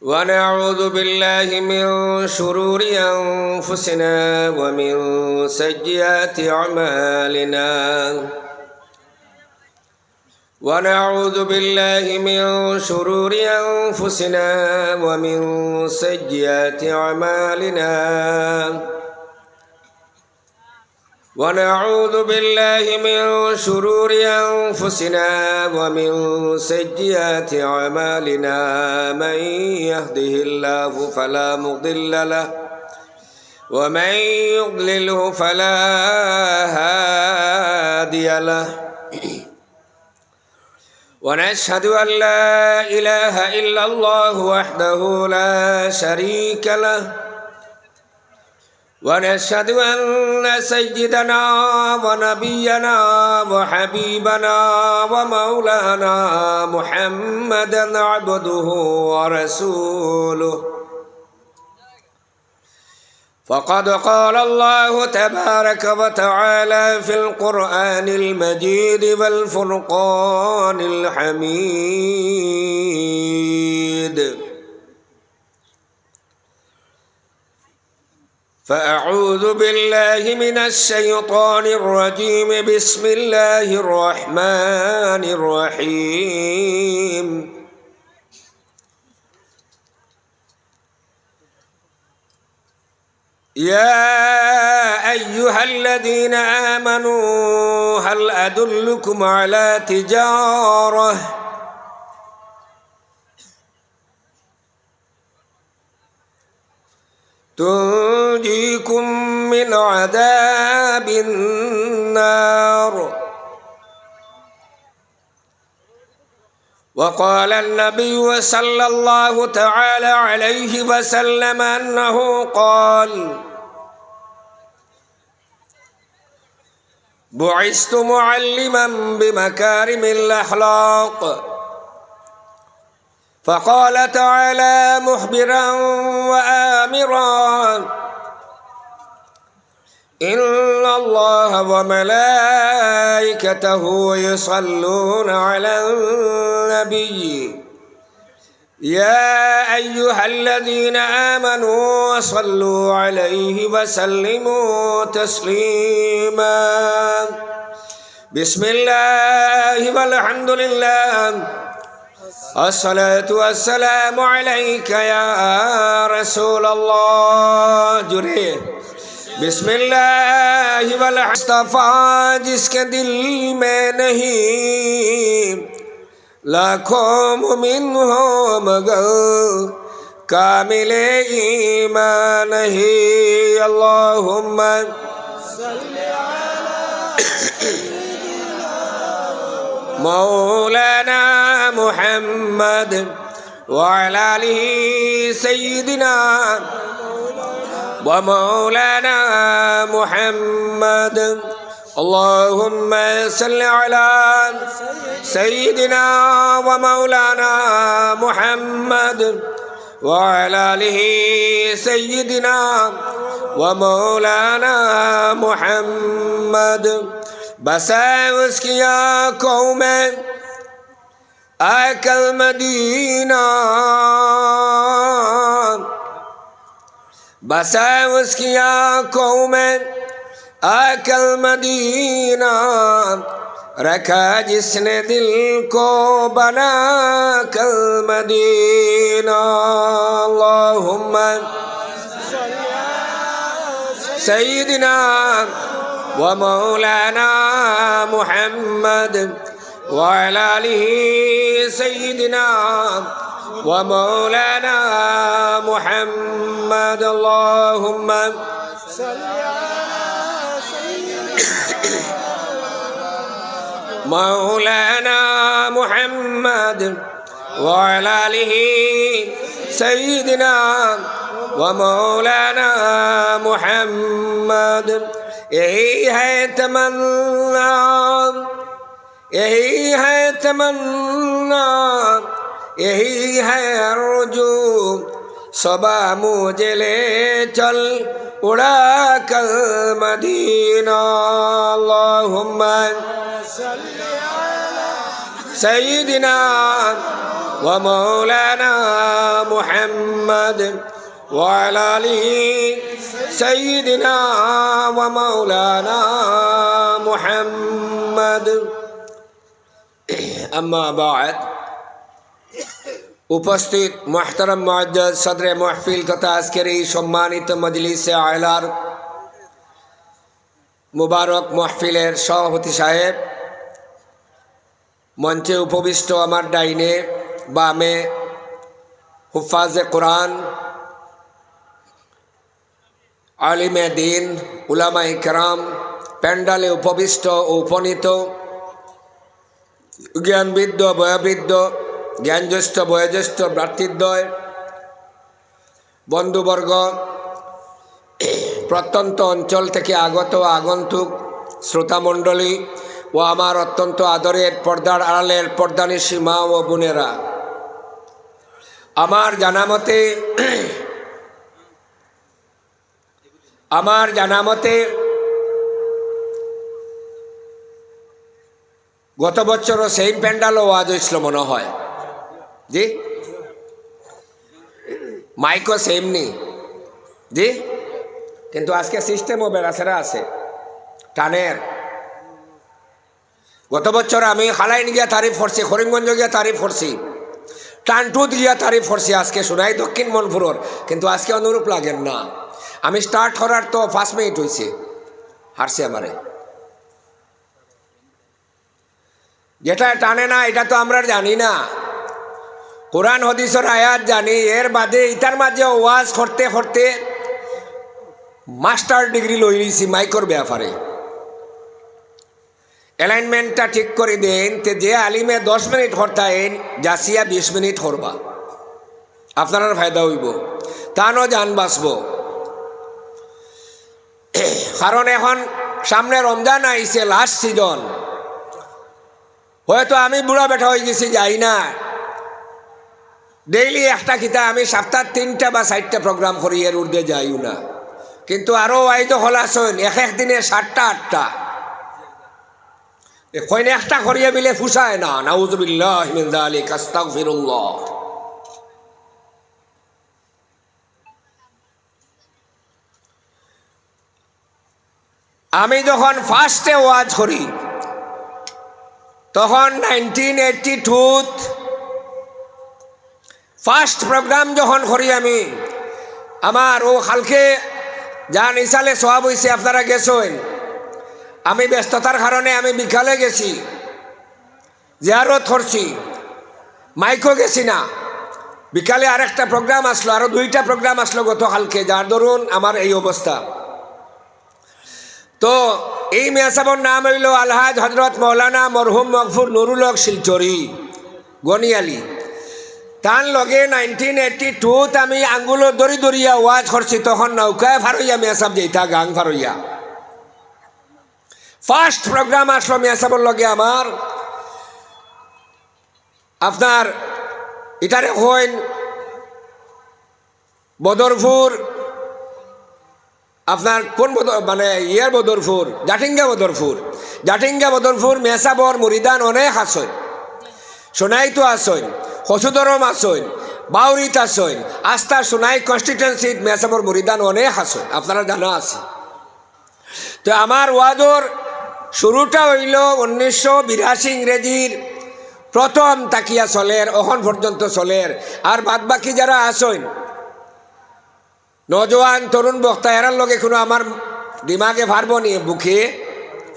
ونعوذ بالله من شرور أنفسنا ومن سيئات أعمالنا ونعوذ بالله من شرور أنفسنا ومن سيئات أعمالنا ونعوذ بالله من شرور أنفسنا ومن سيئات أعمالنا من يهده الله فلا مضل له ومن يضلله فلا هادي له ونشهد أن لا إله إلا الله وحده لا شريك له ونشهد أن سيدنا ونبينا وحبيبنا ومولانا محمدا عبده ورسوله فقد قال الله تبارك وتعالى في القرآن المجيد والفرقان الحميد فأعوذ بالله من الشيطان الرجيم بسم الله الرحمن الرحيم يا أيها الذين آمنوا هل أدلكم على تجارة تنجيكم من عذاب النار وقال النبي صلى الله تعالى عليه وسلم أنه قال بعثت معلما بمكارم الأخلاق فقال تعالى مخبرا وآمرا إن الله وملائكته يصلون على النبي يا أيها الذين آمنوا صلوا عليه وسلموا تسليما بسم الله والحمد لله الصلاة والسلام عليك يا رسول الله جرے بسم اللہ والمصطفیٰ جس کے دل میں نہیں لاکھوں مومن ہو مگر کامل ایمان نہیں اللہم مولانا محمد وعلى آله سيدنا ومولانا محمد اللهم صل على سيدنا ومولانا محمد وعلى آله سيدنا ومولانا محمد بسا اس کی آنکھوں میں آکل مدینہ بسا اس کی آنکھوں میں آکل مدینہ رکھا جس نے دل کو بنا کل مدینہ اللہم سیدنا ومولانا محمد وعلى آله سيدنا ومولانا محمد اللهم صل على سيدنا مولانا محمد وعلى آله سيدنا ومولانا محمد یہی ہے تمنا یہی ہے تمنا یہی ہے ارجو صبح مجھے لے چل اڑا کل مدینہ اللہم سيدنا ومولانا محمد وعلى آله سيدنا ومولانا محمد أما بعد উপস্থিত মুহতারাম মুআজ্জাজ সদরে মাহফিল তথা আজকের এই সম্মানিত মজলিসে আয়লার মুবারক মাহফিলের সভাপতি সাহেব, মঞ্চে উপবিষ্ট আমার ডাইনে বামে হুফাজে কোরআন, আলিমে দিন, উলামায়ে কেরাম, প্যান্ডালে উপবিষ্ট ও উপনীত জ্ঞানবৃদ্ধ বয়োবৃদ্ধ, জ্ঞানজ্যেষ্ঠ বয়োজ্যেষ্ঠ ভ্রাতৃদ্বয়, বন্ধুবর্গ, প্রত্যন্ত অঞ্চল থেকে আগত আগন্তুক শ্রোতামণ্ডলী ও আমার অত্যন্ত আদরের পর্দার আড়ালের পর্দানিশী মা ও বোনেরা, আমার জানামতে গত বছরও সেম প্যান্ডালও ওয়াজ হয়েছিল মনে হয়। জি, মাইকও সেম নি জি, কিন্তু আজকে সিস্টেমও বেড়াছেরা আছে টানের। গত বছর আমি খালাইন গিয়া তারিফ করছি, করিমগঞ্জ গিয়া তারিফ করছি, টানটুত গিয়া তারিফ করছি, আজকে শোনাই দক্ষিণ মনপুরর, কিন্তু আজকে অনুরূপ লাগেন না। আমি স্টার্ট করার তো 5 মিনিট হয়েছে, হারছে আমারে। যেটা টানে না এটা তো আমরা জানি না, কোরআন হাদিসের আয়াত জানি, এর বাদে ইটার মাঝে ওয়াজ করতে করতে মাস্টার ডিগ্রি লই নিয়েছি মাইকর ব্যাপারে। অ্যালাইনমেন্টটা ঠিক করে দেন, তে যে আলিমে 10 মিনিট হরতায়েন জাসিয়া 20 মিনিট হরবা, আপনার ফায়দা হইব, তানও জান বাঁচব। কারণ এখন সামনে রমজান আইছে, লাস্ট সিজন, হয়তো আমি বুড়া বেটা হয়ে গেছি, যাই না ডেইলি একটা কিতা, আমি সপ্তাহ 3টা বা 4টা প্রোগ্রাম করি, এর ঊর্ধ্বে যাইও না। কিন্তু আরও আইতো হলাসন এক দিনে 7টা 8টা, কইন একটা করিয়া মিলে ফুসায় না। নাউযুবিল্লাহি মিন যালিক, আস্তাগফিরুল্লাহ। আমি যখন ফার্স্টে ওয়াজ করি তখন 1982 ফার্স্ট প্রোগ্রাম যখন করি আমি, আমার ও কালকে যা নিসালে সওয়াব হয়েছে, আপনারা গেছেন, আমি ব্যস্ততার কারণে আমি বিকালে গেছি, জিয়ারত করছি, মাইকও গেছি না। বিকালে আরেকটা প্রোগ্রাম আসলো, আরও 2টা প্রোগ্রাম আসলো গতকালকে, যার দরুন আমার এই অবস্থা। তো এই মেয়াসাবর নাম হইল আলহাজ হজরত মৌলানা মরহুম মকফুর নুরুল হক শিলচরি গনিয়ালি। তার লগে 1982 আমি আঙ্গুলো দড়ি দড়িয়া ওয়াজ করছি, তখন নৌকায় ফারইয়া মেয়াসাব যেইতা গাং ফারইয়া। ফার্স্ট প্রোগ্রাম আসলো মেয়াসাবর লগে আমার, আপনার এটারে হইন বদরপুর, আপনার কোন মানে ইয়ার বদরপুর, জাটিঙ্গা বদরপুর মেসাবর মুরিদান অনেক আসন, সোনাইতো আসন, হসুদরম আসন, বাউরিত আসন, আস্থা সোনাই কনস্টিটুয়েন্সিত মেসাবর মুরিদান অনেক আসন, আপনারা জানা আছে। তো আমার ওয়াদর শুরুটা হইল 1982 ইংরেজির প্রথম তাকিয়া চলের, অখন পর্যন্ত চলের। আর বাদ বাকি যারা আসন নজওয়ান তরুণ বক্তা, এরার লগে কোনো আমার দিমাগে ভারব নি, বুকে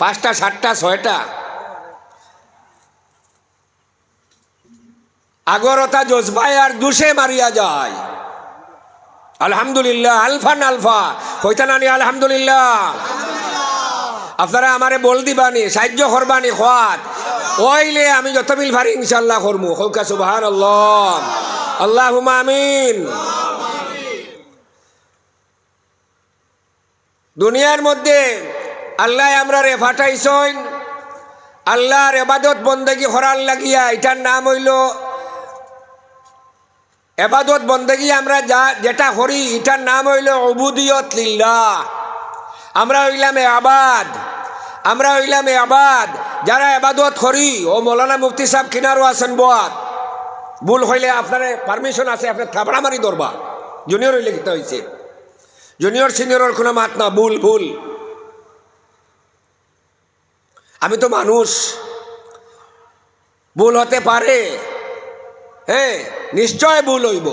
5টা 7টা 6টা আগরতা জজবায় আর দুষে মারিয়া যায়। আলহামদুলিল্লাহ, আলফান আলফা কইতানানি, আলহামদুলিল্লাহ। আপনারা আমারে বল দিবানি, সাহায্য করবানি, খাত ওইলে আমি যত বিল ভারি ইনশাল্লাহ করমু। হৌকা সুবহানাল্লাহ, আল্লাহুম্মা আমিন। দুনিয়ার মধ্যে আল্লাহ আমরা রে ফাটাইছেন আল্লাহর ইবাদত বন্দেগী করার লাগিয়া, এটার নাম হইল ইবাদত বন্দেগী। আমরা যেটা করি এটার নাম হইল উবুদিয়ত লিল্লাহ। আমরা হইলাম আবাদ, আমরা হইলাম আবাদ যারা আবাদত করি ও মৌলানা মুফতি সাহেব কিনারও আছেন বোয়াত ভুল হইলে আপনার পারমিশন আছে আপনার থাপড়া মারি দরবা জুনিয়র হইলে কিতা হয়েছে জুনিয়র সিনিয়রের কোনো মাত না ভুল ভুল আমি তো মানুষ ভুল হতে পারে হ্যাঁ নিশ্চয় ভুল হইব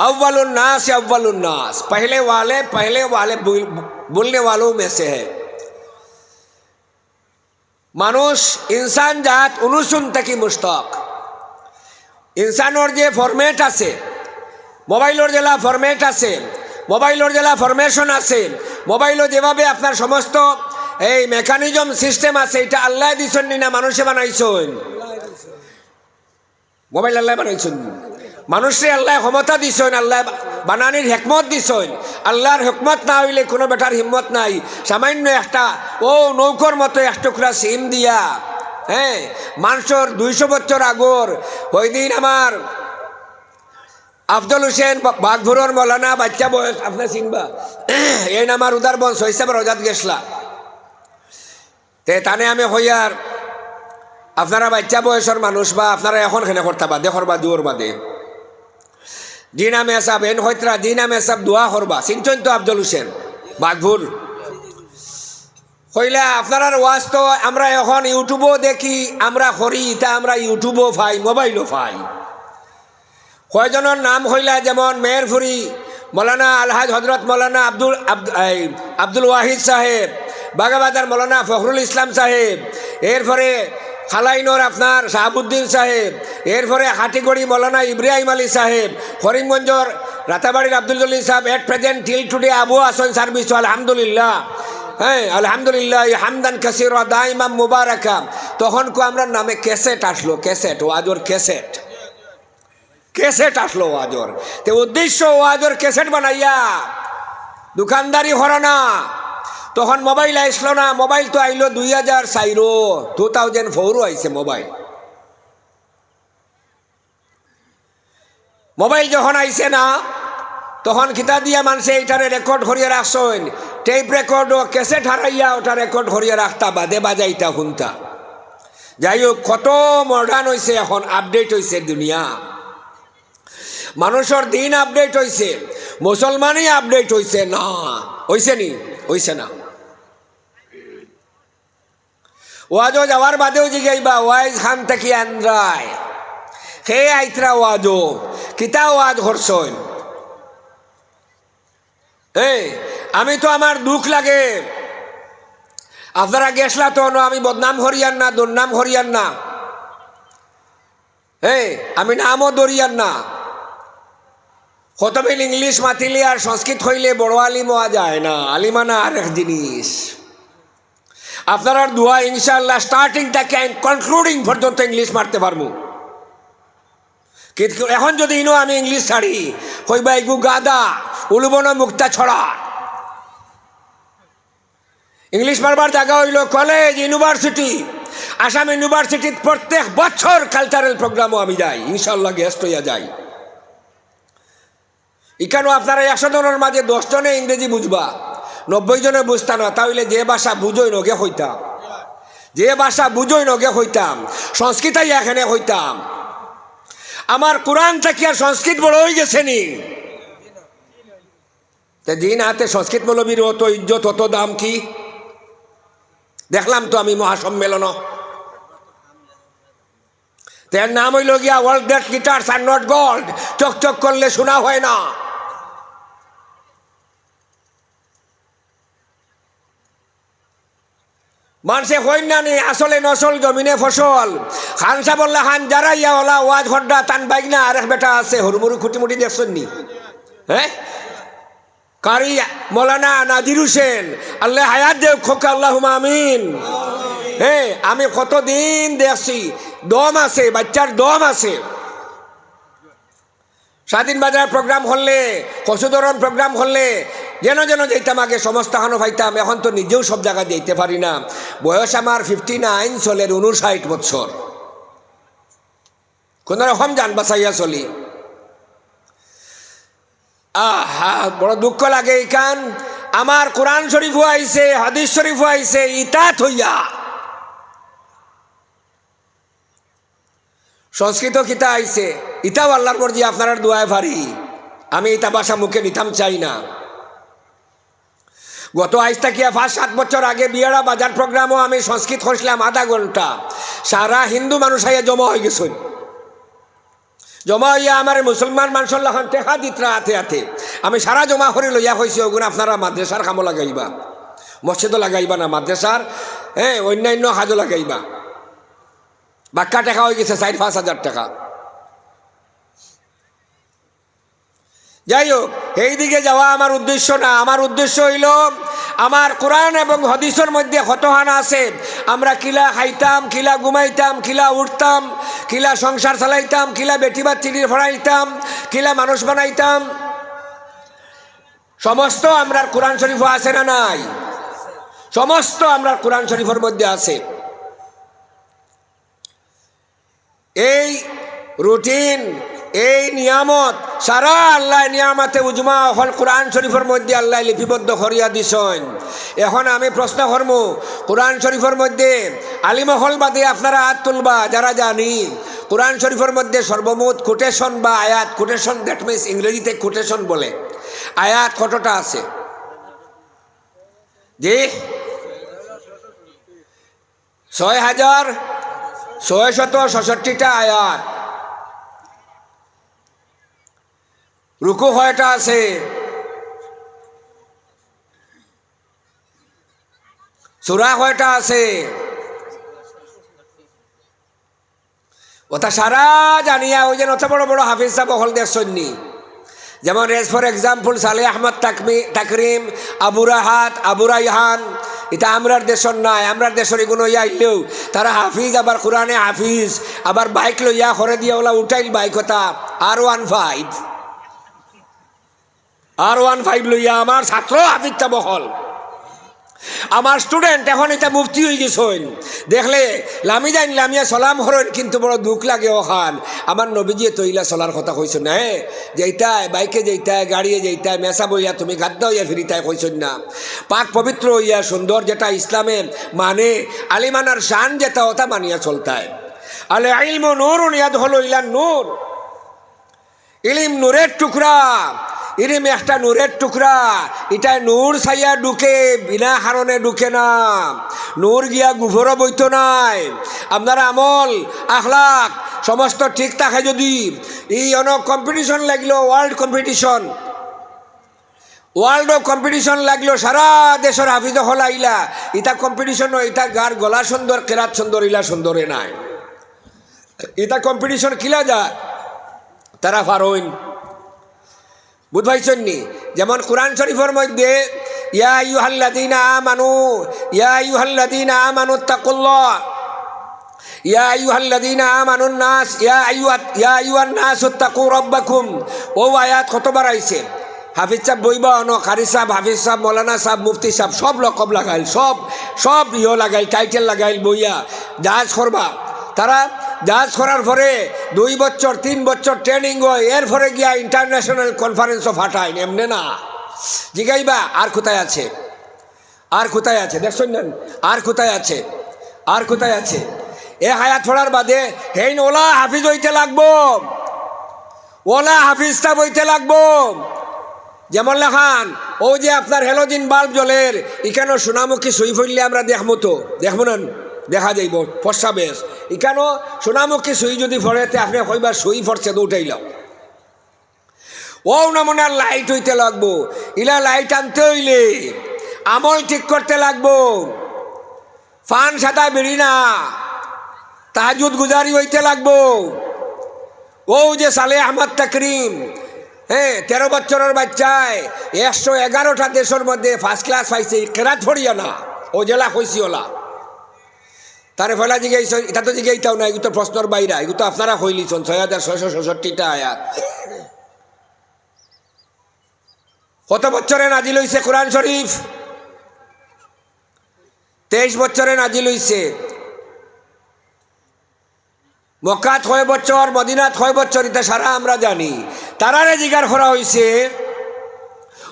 अव्वलुन नास अव्वलुन नास पहले वाले बोलने वालों में से है মানুষ ইনসান জাত উনুসুন থেকে মুশতাক ইনসানোর যে ফরম্যাট আছে মোবাইলের জেলা ফরম্যাট আছে মোবাইলের জেলা ফরমেশন আছে মোবাইলও যেভাবে আপনার সমস্ত এই মেকানিজম সিস্টেম আছে এটা আল্লাহ দিছেন না মানুষে বানাইছেন মোবাইল আল্লাহ বানাইছেন মানুষে আল্লাহ ক্ষমতা দিছেন আল্লাহ বানানির হেকমত দিছেন আল্লাহর হেকমত না হইলে কোনো বেটার হিম্মত নাই সামান্য একটা ও নৌকর মতো এক টুকরা সিম দিয়া হ্যাঁ মানুষের 200 বছর আগর ওই দিন আমার আফজল হোসেন বাঘভুরর মৌলানা বাচ্চা বয়স আপনার চিনবা এই আমার উদার বংশ হিসাবে রজাত গেছলা তে তানে আমি হইয়ার আপনারা বাচ্চা বয়সের মানুষ বা আপনারা এখন খেনে করতে বাদে করবা দুয়ার বাদে জি নামে সাহেব এন হইতরা জি নামে সাহেব দোয়া করবা চিনছেন তো আফজল হোসেন বাঘভুর হইলে আপনার ওয়াজ তো আমরা এখন ইউটিউবও দেখি আমরা করি তা আমরা ইউটিউবও পাই মোবাইলও পাই কয়জনের নাম হইলা যেমন মেহেরপুরি মৌলানা আলহাজ হজরত মৌলানা আব্দুল ওয়াহিদ সাহেব বাগাবাজার মৌলানা ফখরুল ইসলাম সাহেব এরপরে খালাইনোর আপনার শাহাবুদ্দিন সাহেব এরপরে হাটিগড়ি মৌলানা ইব্রাহিম আলী সাহেব করিমগঞ্জর রাতাবাড়ির আব্দুল জলিল সাহেব at present till today Abu আসন সার্ভিস আলহামদুলিল্লাহ হ্যাঁ আলহামদুলিল্লাহ হামদান কাসির দাইমাম মুবারাকা তখন কো আমরা নামে ক্যাসেট আসলো ক্যাসেট ওয়াজর ক্যাসেট ক্যাসেট আসলো ওয়াজর তে উদ্দেশ্য ওয়াজর ক্যাসেট বানাইয়া দোকানদারি হরা না তখন মোবাইল আসলো না মোবাইল তো আইলো 2004 আইছে মোবাইল যখন আইছে না তখন খিতা দিয়া মানুষে এইটারে রেকর্ড করিয়া রাখছেন টেপ রেকর্ড ও ক্যাসেট হারাইয়া ওটা রেকর্ড করিয়া রাখতা বাদে বাজাইতা শুনতা যাই হোক কত মডার্ন হয়েছে এখন আপডেট হয়েছে দুনিয়া মানুষের দিন আপডেট হয়েছে মুসলমানই আপডেট হয়েছে না হয়েছে নি হয়েছে না ওয়াজও যাওয়ার বাদেও জিগাইবা ওয়াইজ খান থেকে আন্দ্রায় হে আইতরা ওয়াজও কিতা ওয়াজ করছেন আমি তো আমার দুঃখ লাগে আপনারা গেছলা তো আমি বদনাম হরিয়ান না দুর্নাম হরিয়ান না আমি নামও দরিয়ান না কতবিল ইংলিশ মাতিলে আর সংস্কৃত হইলে বড় আলিম হওয়া যায় না আলিমানা আরেক জিনিস আপনারা দোয়া ইনশাআল্লাহ স্টার্টিং থেকে কনক্লুডিং পর্যন্ত ইংলিশ মারতে পারবো কিন্তু এখন যদি ইনো আমি ইংলিশ ছাড়ি কইবা এগু গাদা উলুবন মুক্তা ছড়া ইংলিশ মারবার জায়গা হইল কলেজ ইউনিভার্সিটি আসাম ইউনিভার্সিটির প্রত্যেক বছর কালচারাল প্রোগ্রামও আমি যাই ইনশাআল্লাহ গেস্ট হইয়া যাই এখানেও আপনারা 100 জনের মাঝে 10 জনে ইংরেজি বুঝবা 90 জনে বুঝতা না তাহলে যে ভাষা বুঝই নগে হইতাম যে ভাষা বুঝই নগে হইতাম সংস্কৃতাই এখানে হইতাম আমার কোরআন থেকে আর সংস্কৃত বড় হয়ে গেছে নি দিন হাতে সংস্কৃত মৌলবীর অত ইজ্জত অত দাম কি দেখলাম তো আমি মহাসম্মেলন তার নাম হইল গিয়া world that গিটার্স are not gold চকচক করলে শোনা হয় না মানুষে হইন না নি আসলে নসল জমিনে ফসল খান সাহ বললা খান যারা ইয়া ওলা ওয়াজ হড্ডা তান বাইক না আরেক বেটা আছে হুড়মুড়ি খুঁটিমুটি দেখছেন নি হ্যাঁ কারি মৌলানা নাজির হোসেন আল্লাহ হায়াত দেব খোকা আল্লাহুম্মা আমিন আমি কতদিন দেখছি দম আছে বাচ্চার দম আছে স্বাধীন বাজার প্রোগ্রাম হলে কচুদরণ প্রোগ্রাম হলে যেন যেতাম আগে সমস্ত খানো পাইতাম এখন তো নিজেও সব জায়গায় যেতে পারি না বয়স আমার 59 চলের 59 বছর কোন রকম যান বাঁচাইয়া চলি বড় দুঃখ লাগে এইখান আমার কোরআন শরীফও আইছে, হাদিস শরীফও আইছে, ইটা থইয়া সংস্কৃত কিতা আইছে, ইটাও আল্লাহর মর্জি, আপনারা দোয়ায় পারি। আমি ইটা ভাষা মুখে নিতাম চাই না। গত আজ থেকে 5-7 বছর আগে বিয়ারা বাজার প্রোগ্রামও আমি সংস্কৃত করছিলাম আধা ঘন্টা। সারা হিন্দু মানুষ আইয়া জমা হয়ে গেছেন। জমা হইয়া আমার মুসলমান মানুষের লখন টেকা দিতরা হাতে হাতে। আমি সারা জমা করে লইয়া হয়েছি, ওগুলো আপনারা মাদ্রাসার কামও লাগাইবা, মসজিদও লাগাইবা না, মাদ্রাসার অন্যান্য কাজও লাগাইবা। বাক্কা টাকা হয়ে গেছে 4-5 হাজার টাকা। যাই হোক, এই দিকে যাওয়া আমার উদ্দেশ্য না। আমার উদ্দেশ্য হইল আমার কোরআন এবং হাদিসের মধ্যে কতখানা আছে, আমরা কিলা খাইতাম, কিলা ঘুমাইতাম, কিলা উঠতাম, কিলা সংসার চালাইতাম, কিলা বেটি বাচ্চি পড়াইতাম, কিলা মানুষ বানাইতাম, সমস্ত আমরা কোরআন শরীফও আছে না নাই? সমস্ত আমরা কোরআন শরীফের মধ্যে আছে। এই রুটিন, এই নিয়ামত সারা আল্লাহ নিয়ামতে উজমা হল কোরআন শরীফের মধ্যে আল্লাহ লিপিবদ্ধ করিয়া দিছেন। এখন আমি প্রশ্ন করব, কোরআন শরীফের মধ্যে আলিমহল বাদে আপনারা হাত তুলবা যারা জানি কোরআন শরীফের মধ্যে সর্বমোট কোটেশন বা আয়াত, কোটেশন দ্যাট মিনস ইংরেজিতে কোটেশন বলে, আয়াত কতটা আছে? জি 6,666টা আয়াত। রুকু কয়টা আছে? সূরা কয়টা আছে? ওটা সারা জানিয়া ওই যে অত বড় বড় হাফিজ সাহেব হল দেখছন্নি, যেমন রেস ফর এক্সাম্পল সালে আহমদ তাকরিম, আবু রাহাত, আবু রাইহান, এটা আমরার দেশের নাই। আমরার দেশের এগুলো ইয়া আইলেও তারা হাফিজ, আবার কোরআনে হাফিজ, আবার বাইক লইয়া করে দিয়া ওলা উঠাইল বাইক, ওটা R15 লইয়া আমার ছাত্র হাফিজটা বহল, আমার স্টুডেন্ট এখন এটা মুফতি হয়ে গেছেন। দেখলে লামি যাইন লামিয়া সলাম হরেন, কিন্তু বড় দুঃখ লাগে ওখান। আমার নবীজি তৈলা চলার কথা কইছেন না, যেইটায় বাইকে যেইটায় গাড়িয়ে যেইটায় মেসা বইয়া তুমি গাদ্দা হইয়া ফিরিতায় কইছেন না। পাক পবিত্র হইয়া সুন্দর যেটা ইসলামে মানে আলিমানার শান যেটা ওটা মানিয়া চলতায়। আলে ইলমু নূরুন ইয়াদখুলু ইলা নূর, ইলিম নূরের টুকরা, ইলিম একটা নূরের টুকরা, এটা নূর ছাইয়া ঢুকে, বিনা কারণে ঢুকে না। নূর গিয়া গুভরও বইত নাই। আপনার আমল আখলাক সমস্ত ঠিক থাকে যদি, এই অনেক কম্পিটিশন লাগলো, ওয়ার্ল্ড কম্পিটিশন, ওয়ার্ল্ড কম্পিটিশন লাগলো, সারা দেশের হাফিজ হল আইলা, ইটা কম্পিটিশন, এটা গার গলা সুন্দর, কেরাত সুন্দর, ইলা সুন্দরে নাই। এটা কম্পিটিশন কিলা যায় তারা ফারইন, বুঝাইছেন নি? যেমন কোরআন শরীফের মধ্যে ইয়া আইয়ুহাল্লাযীনা আমানু, ইয়া আইয়ুহাল্লাযীনা আমানুত্তাকুল্লাহ, ইয়া আইয়ুহাল্লাযীনা আমানুন নাস, ইয়া আইয়ুহান নাসুত্তাকু রাব্বাকুম। ও আয়াত কতবার আইছে? হাফিজ সাহেব বইবা অন, কারি সাহেব, হাফিজ সাহেব, মৌলানা সাহেব, মুফতি সাহেব সব লকব লাগাইল, সব লাগাইল, টাইটেল লাগাইল, বইয়া জাহাজ করবা। তারা জাহাজ করার পরে 2 বছর 3 বছর ট্রেনিং হয়, এরপরে গিয়া ইন্টারন্যাশনাল কনফারেন্সও ফাটায়, এমনি না। জিগাইবা আর কোথায় আছে, আর কোথায় আছে, দেখছেন না, আর কোথায় আছে, আর কোথায় আছে? এ হায়াত পড়ার বাদে হেইন ওলা হাফিজ হইতে লাগবো, ওলা হাফিজটা বইতে লাগবো। যেমন লেখান ও যে আপনার হেলোজিন বাল্ব জ্বলের, এখানেও সোনামুখী সই ফেললে আমরা দেখবো, তো দেখবো না, দেখা যাইব ফর্সা বেশ। এখানেও সোনামুখী সই যদি ফরেতে আপনি কইবার সই ফরছে তো উঠাইলাম। ও নমুনার লাইট হইতে লাগবো, ইলা লাইট আনতে হইলে আমল ঠিক করতে লাগবো। ফান সাদা বেরি না, তাহাজুদ গুজারি হইতে লাগবো। ও যে সালে আহমদ তাকরিম, 13 বছরের বাচ্চায় 111টা দেশের মধ্যে ফার্স্ট ক্লাস পাইছে, কেরাত ফড়িয়া না, ও জেলা কইছি ওলা। তারে ফেলা জিগাইছ, এটা তো জিগাইতাও না, এগুলো তো প্রশ্নর বাইরা, এগুলো তো আপনারা হইলিছেন। 6,666টা আয়াত। কত বছরে নাজিল হইছে কোরআন শরীফ? 23 বছরে নাজিল হইছে। মক্কাত 6 বছর, মদিনাত 6 বছর, এটা সারা আমরা জানি। তারারে জিগার করা হয়েছে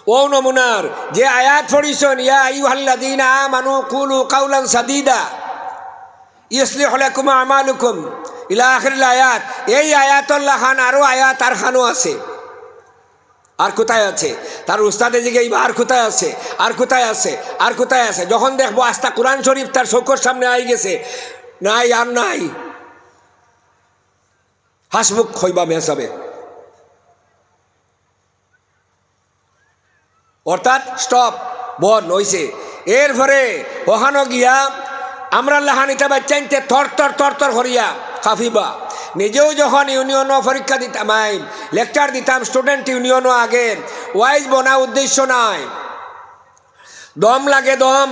ও নমুনার যে আয়াত পড়িছেন ইয়া আইয়ুহাল্লাযীনা আমানু কুলু কাওলান সাদীদা ইসলিহ লাকুম আমালুকুম ইলা আখিরিল আয়াত, এই আয়াতুল্লাহ খান আরও আয়াত আর খানও আছে। আর কোথায় আছে? তার উস্তাদে জিজ্ঞেস আর কোথায় আছে, আর কোথায় আছে, আর কোথায় আছে। যখন দেখবো আস্তা কোরআন শরীফ তার চৌকোর সামনে আই গেছে, নাই আর নাই, হাসবুক হইবা মেসাবে, অর্থাৎ স্টপ, বন হইছে। এরপরে ওখানো গিয়া আমরা লাহানিতে বাচ্চাইতে থর থর থর থর হরিয়া কাফিবা। নিজেও যখন ইউনিয়নও পরীক্ষা দিতাম, লেকচার দিতাম স্টুডেন্ট ইউনিয়নও আগে, ওয়াইজ বনা উদ্দেশ্য নাই, দম লাগে, দম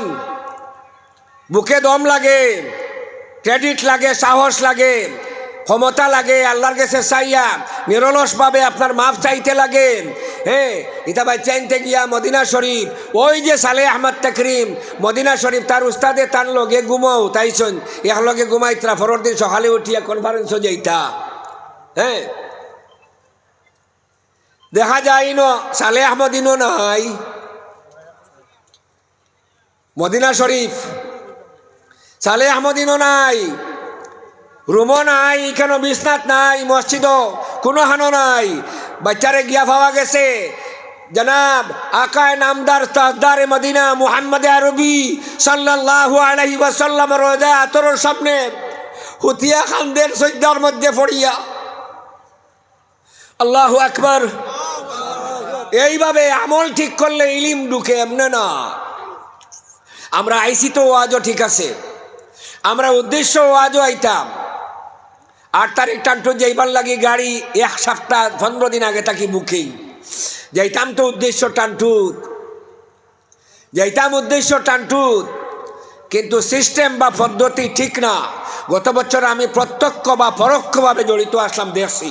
বুকে দম লাগে, ক্রেডিট লাগে, সাহস লাগে, ক্ষমতা লাগে, আল্লাহর কাছে চাইয়া নিরলসভাবে আপনার মাফ চাইতে লাগে। হ্যাঁ, এটা ভাই চাইতে গিয়া মদিনা শরীফ, ওই যে সালে আহমদ তাকরিম মদিনা শরীফ তার উস্তাদে তার লগে ঘুমাও তাইছন, এক লগে ঘুমাইতরা, পরের দিন সকালে উঠিয়া কনফারেন্সও যাইতা। হ্যাঁ, দেখা যায় ন সালে আহমদিনও নাই মদিনা শরীফ, সালে আহমদিনও নাই, রুমও নাই, কেন বিছনাত নাই, মসজিদও কোনো হানো নাই। বাচ্চারে গিয়া পাওয়া গেছে জনাব আকায় নামদার তাজদারে মদিনা মুহাম্মদ আরবি সাল্লাল্লাহু আলাইহি ওয়াসাল্লাম রোজা আতরের সামনে হুতিয়া খানদের সজ্জার মধ্যে পড়িয়া। আল্লাহু আকবার। এইভাবে আমল ঠিক করলে ইলিম ঢুকে, এমনে না। আমরা আইসি তো ওয়াজও ঠিক আছে, আমরা উদ্দেশ্য ওয়াজও আইতাম। 8 তারিখ টান্টু যাইবার লাগি গাড়ি 1 সপ্তাহ 15 দিন আগে থাকি বুকিং, যাইতাম তো উদ্দেশ্য টান্টুত, যাইতাম উদ্দেশ্য টান্টুত, কিন্তু সিস্টেম বা পদ্ধতি ঠিক না। গত বছর আমি প্রত্যক্ষ বা পরোক্ষভাবে জড়িত আসলাম, দেখছি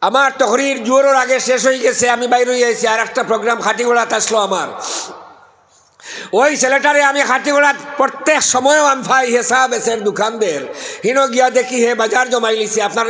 আমার তহরির জোরের আগে শেষ হয়ে গেছে, আমি বাইরে হয়েছি, আর একটা প্রোগ্রাম খাটিগোড়াত আসলো আমার। ওই ছেলেটারে আমি খাটিগোড়াত প্রত্যেক সময়ও আমি ভাই হেসাব এসের দোকানদের হিনো গিয়া দেখি হে বাজার জমাই লিছি আপনার